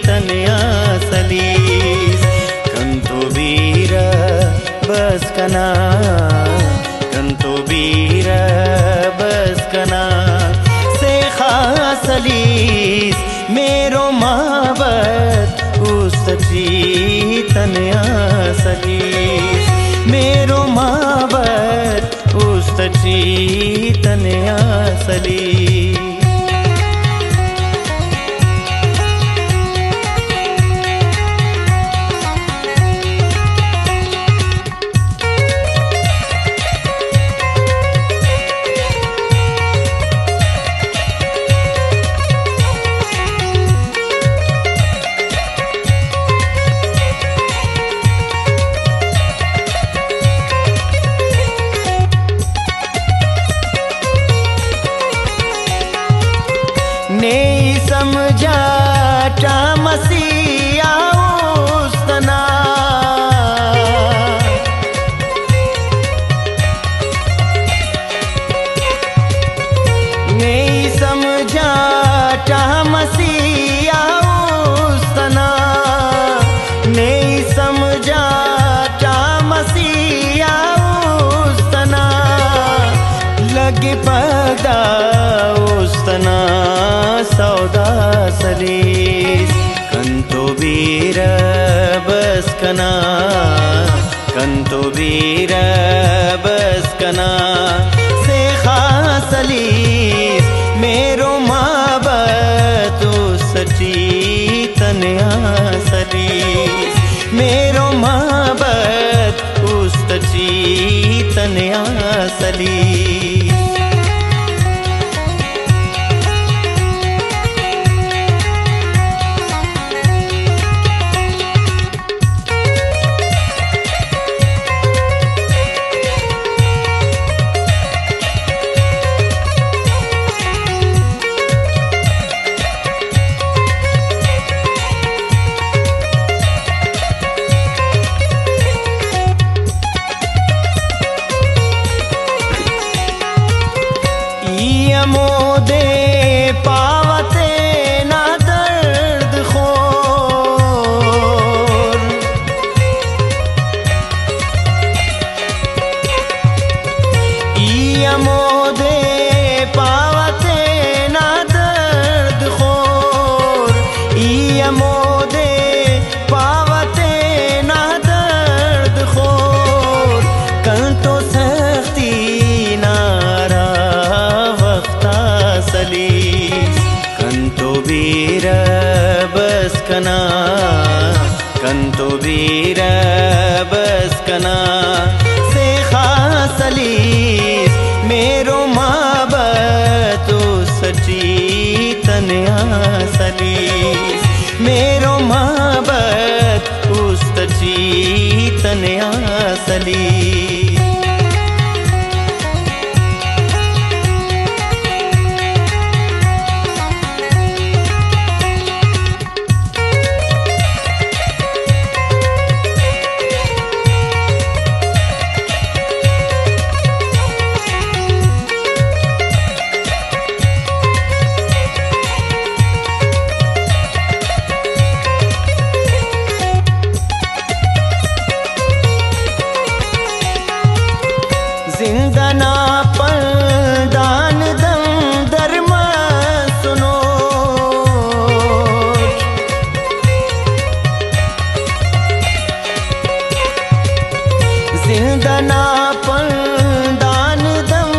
तनया सलीस कंतो बीर बस कना कंतो बीर बस कना से खास सलीस मेरो माबत उस्तची तनया सलीस मेरो माबत उस्तची तनया सलीस ने समझा मसीहा उस्तना ने समझा मसीहा उस्तना ने समझा मसीहा उस्तना लगे पगदा उस्तना सौदा सलीस कंतो बीर बस कना कंतो बीर बस कना से खास सलीस मेरो माबत सची तनया सलीस मेरो माबत उस्तची तनया सलीस मोदे पावते ना दर्द खोर मोदे पावते ना दर्द खोर मोदे पावते ना दर्द खोर कल तो सख्ती नारा सलीस कंतो बीर बस कना कंतो बीर बस कना से खास सलीस मेरो माबत सची तनया सलीस मेरो माबत उस्तची तनया सलीस जिंदना पर दान दम धर्म सुनो जिंदना पर दान दम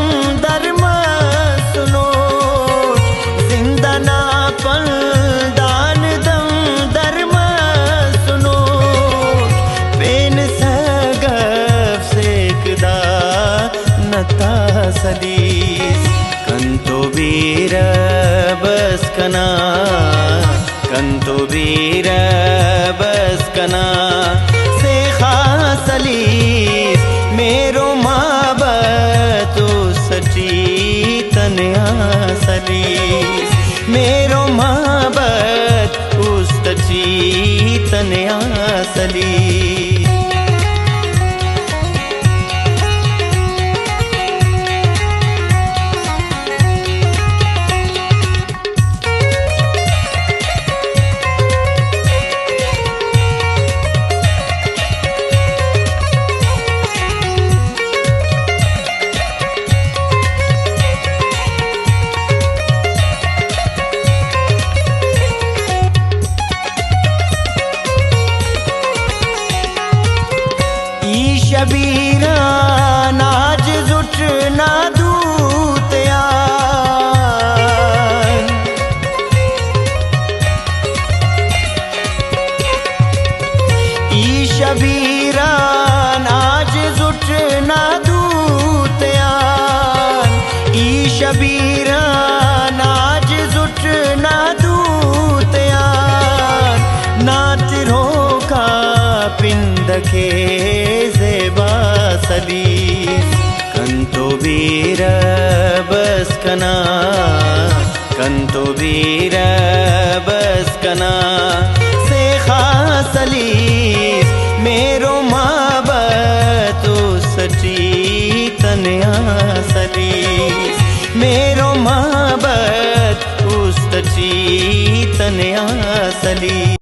धर्म सुनो जिंदना पर दान दम धर्म सुनो पेन सगफ सेकदा नता सलीस कंतो बीर बस कना कंतो बीर बस कना से खास सलीस मेरो माबत सची तनया सलीस मेरो माबत उस्तची तनया सलीस शबीरान आज जुट ना दूतयान, ई शबीरान आज जुट ना दूतयान, नात रोका पिंड के ज़ेबा सलीस, कंतो वीर बस कना, कंतो वीर बस कना से खासलीस, मेरो माबतु सची तनया सलीस, मेरो माबत उस्तची तनया सलीस।